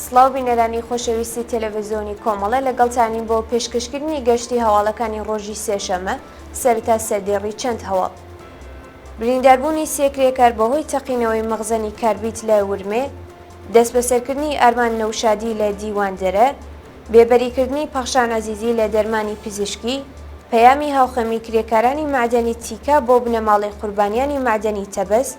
سڵاو بینەرانی خۆشەویستی تەلەڤیزیۆنی کۆمەڵە لەگەڵتانین بۆ پێشکەشکردنی گەشتی هەواڵەکانی ڕۆژی سێشەمە سەرەتا سەردێڕی چەند هەواڵ. برینداربوونی سێ کرێکار بەهۆی تەقینەوەی مەغزەنی کاربیت لە ورمێ، دەست بەسەرکردنی ئەرمان نەوشادی لە دیواندەرە، بێبەریکردنی پەخشان عەزیزی لە دەرمانی پزیشکی، پەیامی هاوخەمی کرێکارانی معدەنی تیکا بۆ بنەماڵی قوربانیانی معدەنی تەبەس،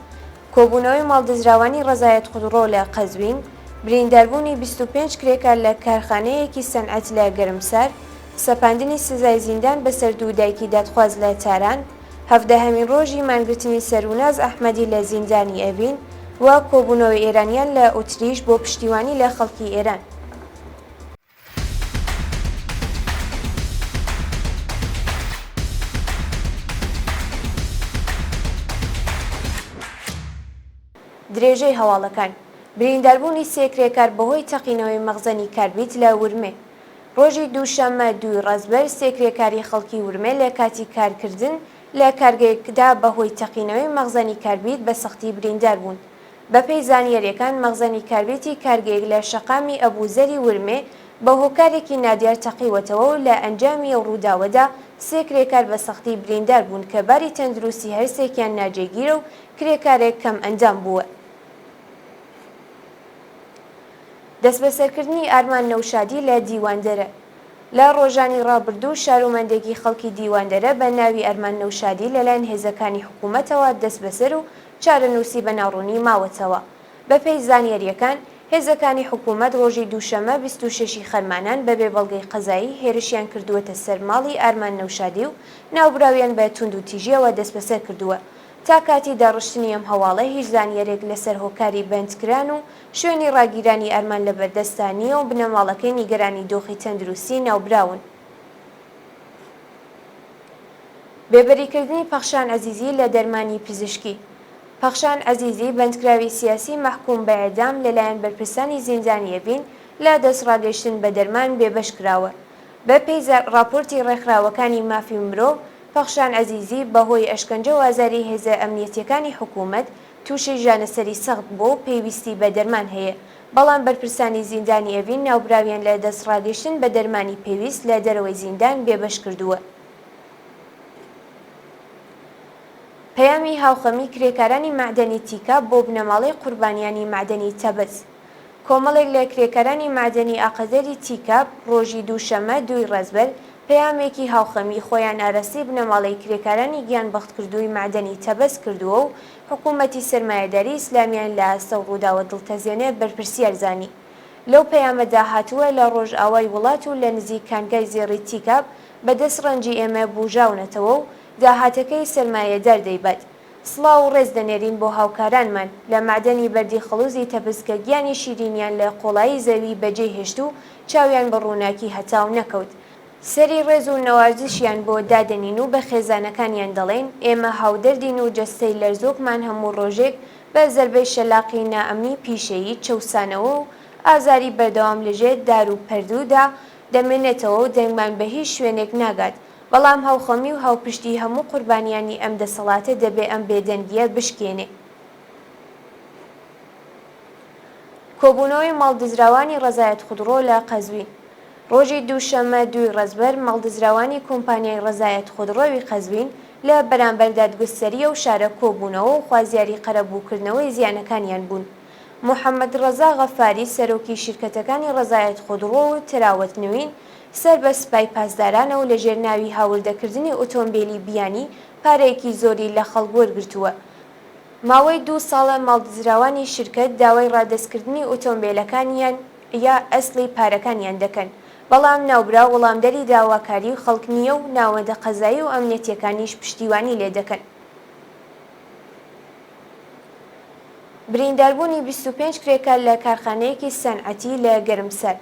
کۆبوونەوەی ماڵدەزراوانی ڕەزایەت خودڕۆ لە قەزوین، برینداربوونی 25 کرێکار لە کارخانەیەکی سەنعەت لە گەرمسار، سەپاندنی سزای زیندان بەسەر دوو دایکی دادخواز لە تاران، 17هەمین ڕۆژی مانگرتنی سەروناز ئەحمەدی لە زیندانی ئەڤین و کۆبوونەوەی ئێرانیان لە ئۆتریش بۆ پشتیوانی لە خەڵکی ئێران. درێژەی هەواڵەکان برینداربوونی سێ کرێکار بەهۆی تەقینەوەی مەغزەنی کاربیت لە ورمێ. ڕۆژی دووشەممە 2 ڕەزبەر سێ کرێکاری خەڵکی ورمێ لە کاتی کارکردن لە کارگەیەکدا بەهۆی تەقینەوەی مەغزەنی کاربیت بە سەختی بریندار بوون. بەپێی زانیاریەکان مەغزەنی کاربیتی کارگەیەک لە شەقامی ئەبوزەری ورمێ بە هۆکارێکی نادیار تەقیوەتەوە و لە ئەنجامی ئەو ڕووداوەدا سێ کرێکار بە سەختی بریندار بوون کە باری تەندروستی هەرسێکیان ناجێگیرە و کرێکارێک کەم ئەنجام بووە. دەست بەسەرکردنی ئارمان نەوشادی لە دیواندەرە. لە ڕۆژانی ڕابردوو شارۆمەندێکی خەڵکی دیواندەرە بە ناوی ئەرمان نەوشادی لەلایەن هێزەکانی حکوومەتەوە دەست بەسەر و چارەنووسی بەناوڕوونی ماوەتەوە. بەپێی زانیاریەکان هێزەکانی حکوومەت ڕۆژی دووشەمە 26 خەرمانان بەبێ بەڵگەی قەزایی هێرشیان کردووەتە سەر ماڵی ئارمان نەوشادی و ناوبراویان بە توندوتیژیەوە دەست بەسەر کردووە. تا کاتی داڕشتنی ئەم هەواڵە هیچ زانیارێک لەسەر هۆکاری بەندکران و شوێنی ڕاگیرانی ئەرمان لە بەردەستانیە و بنەماڵەکەی نیگەرانی دۆخی تەندروستی ناوبراون. بێبەریکردنی پەخشان عەزیزی لە دەرمانی پزیشکی. پەخشان عەزیزی بەندکراوی سیاسی مەحکوم بە ئێدام لەلایەن بەرپرسانی زیندانی ئەڤین لە دەستڕاگەیشتن بە دەرمان بێبەش کراوە. بەپێی راپۆرتی ڕێکخراوەکانی مافی مرۆڤ، پەخشان عەزیزی بەهۆی ئەشکەنجە و ئازاری هێزە ئەمنیەتیەکانی حکوومەت تووشی ژانەسەری سەخت بۆ و پێویستی بە دەرمان هەیە، بەڵام بەرپرسانی زیندانی ئەڤین ناوبراویان لە دەستڕاگەیشتن بە دەرمانی پێویست لە دەرەوەی زیندان بێبەش کردووە. پەیامی هاوخەمی کرێکارانی معدەنی تیکا بۆ بنەماڵەی قوربانیانی معدەنی تەبەس. کۆمەڵێک لە کرێکارانی معدەنی ئاقەدەری تیکا ڕۆژی دووشەمە 2 ڕەزبەر پەیامێکی هاوخەمی خۆیان ئارەستی بنەماڵەی کرێکارانی گیانبەختکردووی معدەنی تەبەس کردووە و حکوومەتی سەرمایەداری ئیسلامیان لە ئاستە و ڕووداوە دڵتەزێنێ بەرپرسیار زانی. لەو پەیامەدا هاتووە لە ڕۆژئاوای وڵات و لە نزیک کانگای زێڕی تیکاب بەدەست ڕەنجی ئێمە بوژاونەتەوە و داهاتەکەی سەرمایەدار دەیبات. سڵاو و ڕێز دەنێرین بۆ هاوکارانمان لە معدەنی بەردی خەڵوزی تەبەس کە گیانی شیرینیان لە قۆڵایی زەوی بەجێ هێشت و چاویان بە ڕووناکی هەتاو نەکەوت. سەری ڕێز و نەوازشیان بۆ دادەنین و بە خێزانەکانیان دەڵێن ئێمە هاودەردین و جەستەی لەرزۆکمان هەموو ڕۆژێک بە زەربەی شەلاقی نائەمنی پیشەیی چەوسانەوە و ئازاری بەردەوام لەژێر دار و پەردوودا دەمێنێتەوە و دەنگمان بە هیچ شوێنێک ناگات، بەڵام هاوخەمی و هاوپشتی هەموو قوربانیانی ئەم دەسەڵاتە دەبێ ئەم بێدەنگیە بشکێنێ. کۆبوونەوەی ماڵدزراوانی ڕەزایەت خودڕۆ لە قەزوین. ڕۆژی دووشەممە 2 ڕەزبەر ماڵدزراوانی کۆمپانیای ڕەزایەت خودڕۆوی قەزوین لە بەرامبەر دادگوستەریە و شارە کۆبوونەوە و خوازیاری قەرەبووکردنەوەی زیانەکانیان بوون. محەممەد ڕەزا غەفاری سەرۆکی شیرکەتەکانی ڕەزایەت خودڕۆ و تراوەت نوین سەر بە سپای پاسدارانە و لە ژێرناوی هاوردەکردنی ئۆتۆمبیلی بیانی پارەیەکی زۆری لە خەڵک وەرگرتووە. ماوەی 2 ساڵە ماڵدزراوانی شیرکەت داوای ڕادەستکردنی ئۆتۆمبیلەکانیان یا ئەسڵی پارەکانیان دەکەن، بەڵام ناوبرا وەڵامدەری داواکاری و خەڵک نییە و ناوەندە قەزایی و ئەمنیەتیەکانیش پشتیوانی لێ دەکەن. برینداربوونی 25 کرێکار لە کارخانەیەکی سەنعەتی لە گەرمسەر.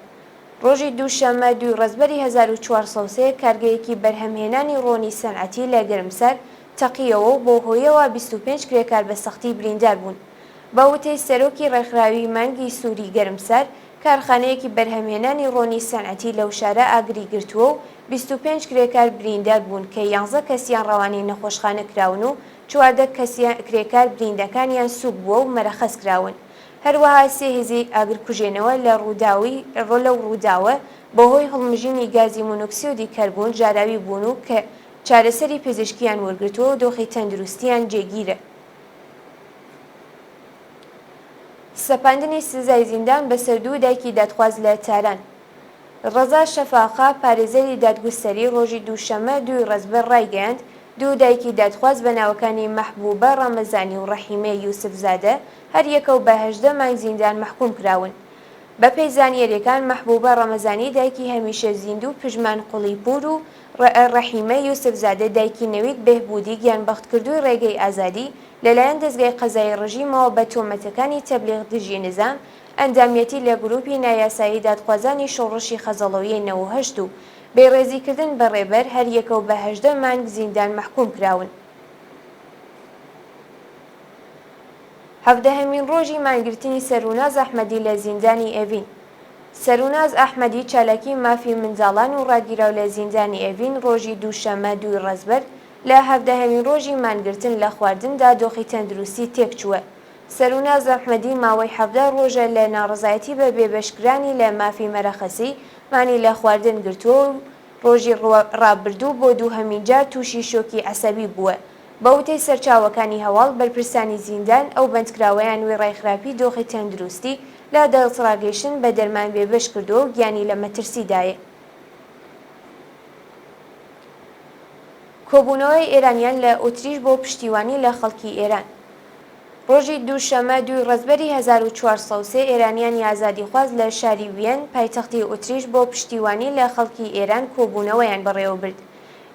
ڕۆژی دووشەممە 2 ڕەزبەری 1403 کارگەیەکی بەرهەمهێنانی ڕۆنی سەنعەتی لە گەرمسەر تەقیەوە و بۆ هۆیەوە 25 کرێکار بە سەختی بریندار بوون. بە وتەی سەرۆکی ڕێکخراوی مانگی سووری گەرمسەر، کارخانەیەکی بەرهەمهێنانی ڕۆنی سەنعەتی لەو شارە ئاگری گرتووە و 25 کرێکار بریندار بوون کە 11 کەسیان ڕەوانەی نەخۆشخانە کراون و 14 کرێکار بریندەکانیان سووک بووە و مەرەخەس کراون. هەروەها سێ هێزی ئاگرکوژێنەوە لە ڕووداوە بەهۆی هەڵمژینی گازی مۆنۆکسیۆدی کەربۆن ژاراوی بوون و کە چارەسەری پزیشکیان وەرگرتووە و دۆخی تەندروستیان جێگیرە. سەپاندنی سزای زیندان بەسەر دوو دایکی دادخواز لە تاران. ڕەزا شەفاقا پارێزەری دادگوستەری ڕۆژی دووشەمە 2 ڕەزبەر ڕایگەیاند دوو دایکی دادخواز بە ناوەکانی مەحبوبە ڕەمەزانی و ڕەحیمە یوسفزادە هەر یەکە و بە 18 مانگ زیندان مەحکوم کراون. بە پێی زانیاریەکان مەحبوبە ڕەمەزانی دایکی هەمیشە زیندوو پژمان قوڵیپور و ڕەحیمە یوسفزادە دایکی نەوید بێهبوودی گیانبەختکردووی ڕێگەی ئازادی لەلایەن دەستگای قەزای ڕژیمەوە بە تۆمەتەکانی تەبلیغ دژی نزام ئەندامەتی لە گروپی نایاسایی دادخوازانی شۆڕشی خەزەڵەویی 98 و بێڕێزیکردن بە ڕێبەر هەر یەکە و بە 18 مانگ زیندان مەحکوم کراون. 17مین ڕۆژی مانگرتنی سەروناز ئەحمەدی لە زیندانی ئێڤین. سەروناز ئەحمەدی چالاکی مافی منداڵان و ڕاگیراو لە زیندانی ئێڤین ڕۆژی دووشەمە 2 ڕەزبەر لە 17مین ڕۆژی مانگرتن لە خواردندا دۆخی تەندروستی تێکچووە. سەروناز ئەحمەدی ماوەی 17 ڕۆژە لە ناڕزایەتی بە بێبەشکرانی لە مافی مەرەخەسی مانی لە خواردن گرتووە و ڕۆژی ڕابردوو بۆ دووهەمین جار تووشی شۆکی عەسەبی بووە. بە وتەی سەرچاوەکانی هەواڵ بەرپرسانی زیندان ئەو بەندکراوەیان وێ ڕێکخراپی دۆخی تەندروستی لە دەستڕاگەیشتن بە دەرمان بێبەش کردووە و گیانی لە مەترسیدایە. کۆبوونەوەی ئێرانیان لە ئۆتریش بۆ پشتیوانی لە خەڵکی ئێران. ڕۆژی دووشەمە 2 ڕەزبەری 1403 ئێرانیانی ئازادیخواز لە شاری وین پایتەختی ئۆتریش بۆ پشتیوانی لە خەڵکی ئێران کۆبوونەوەیان بەڕێوەبرد.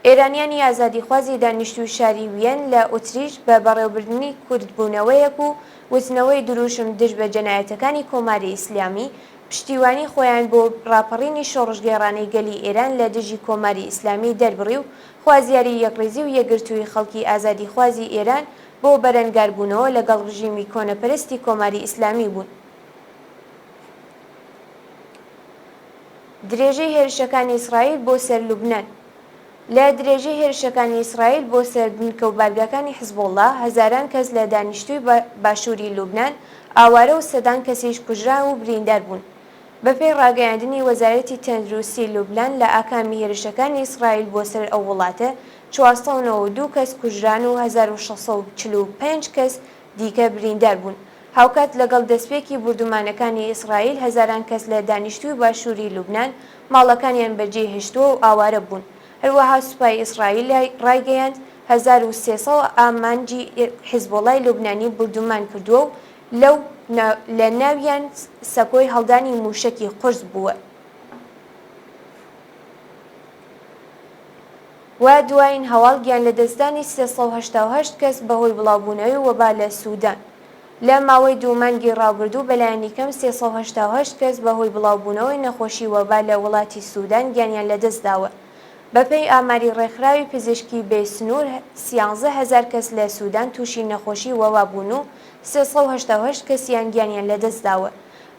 ئێرانیانی ئازادیخوازی دانیشتووی شاری وین لە ئۆتریش بە بەڕێوەبردنی کوردبوونەوەیەک و وتنەوەی دروشم دژ بە جەنایەتەکانی کۆماری ئیسلامی پشتیوانی خۆیان بۆ ڕاپەڕینی شۆڕژگێڕانەی گەلی ئێران لە دژی کۆماری ئیسلامی دەربڕی و خوازیاری یەکڕێزی و یەکگرتووی خەڵکی ئازادیخوازی ئێران بۆ بەرەنگاربوونەوە لەگەڵ ڕژیمی کۆنەپەرستی کۆماری ئیسلامی بوون. درێژەی هێرشەکانی ئیسرائیل بۆ سەر لوبنان. لە درێژەی هێرشەکانی ئیسرائیل بۆ سەر بنکە و بارگاکانی حیزبوڵڵا هەزاران کەس لە دانیشتووی باشووری لوبنان ئاوارە و سەدان کەسیش کوژران و بریندار بوون. بەپێی ڕاگەیاندنی وەزارەتی تەندروستی لوبنان لە ئاکامی هێرشەکانی ئیسرائیل بۆ سەر ئەو وڵاتە 492 کەس کوژران و 1645 کەس دیکە بریندار بوون. هاوکات لەگەڵ دەستپێکی بردومانەکانی ئیسرائیل هەزاران کەس لە دانیشتووی باشووری لوبنان ماڵەکانیان بەجێهێشتووە و ئاوارە بوون. هەروەها سوپای ئیسرائیل ڕایگەیاند 1300 ئامانجی حیزبوڵڵای لوبنانی بردومان کردووە و لە ناویان سەکۆی هەڵدانی موشکی قورس بووە. و دوایین هەواڵ گیان لە دەستدانی 388 کەس بەهۆی بڵاوبوونەوەی وەبا لە سوودان. لە ماوەی 2 مانگی ڕابردوو بەلایەنی کەم 388 کەس بەهۆی بڵاوبوونەوەی نەخۆشی وەبا لە وڵاتی سوودان گیانیان لەدەستداوە. بەپێی ئاماری ڕێکخراوی پزیشکی بێسنوور 13000 کەس لە سوودان تووشی نەخۆشی وەبا بوون و 388 کەسیان گیانیان لەدەستداوە.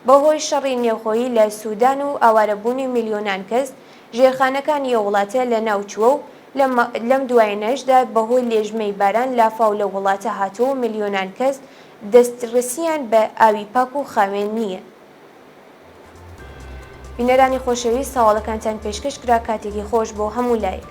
بەهۆی شەڕی نێوخۆیی لە سوودان و ئاوارەبوونی میلیۆنان کەس ژێرخانەکانی وڵاتە لە ناوچووە و لەم دوایینەشدا بەهۆی لێژمەی باران لافاو لە وڵاتە هاتووە میلیۆنان کەس دەسترسیان بە ئاوی پاک و خاوێن نییە. بینەرانی خۆشەویست، ساواڵەکانتان پێشکەش کرا. کاتێکی خۆش بۆ هەموو لایەک.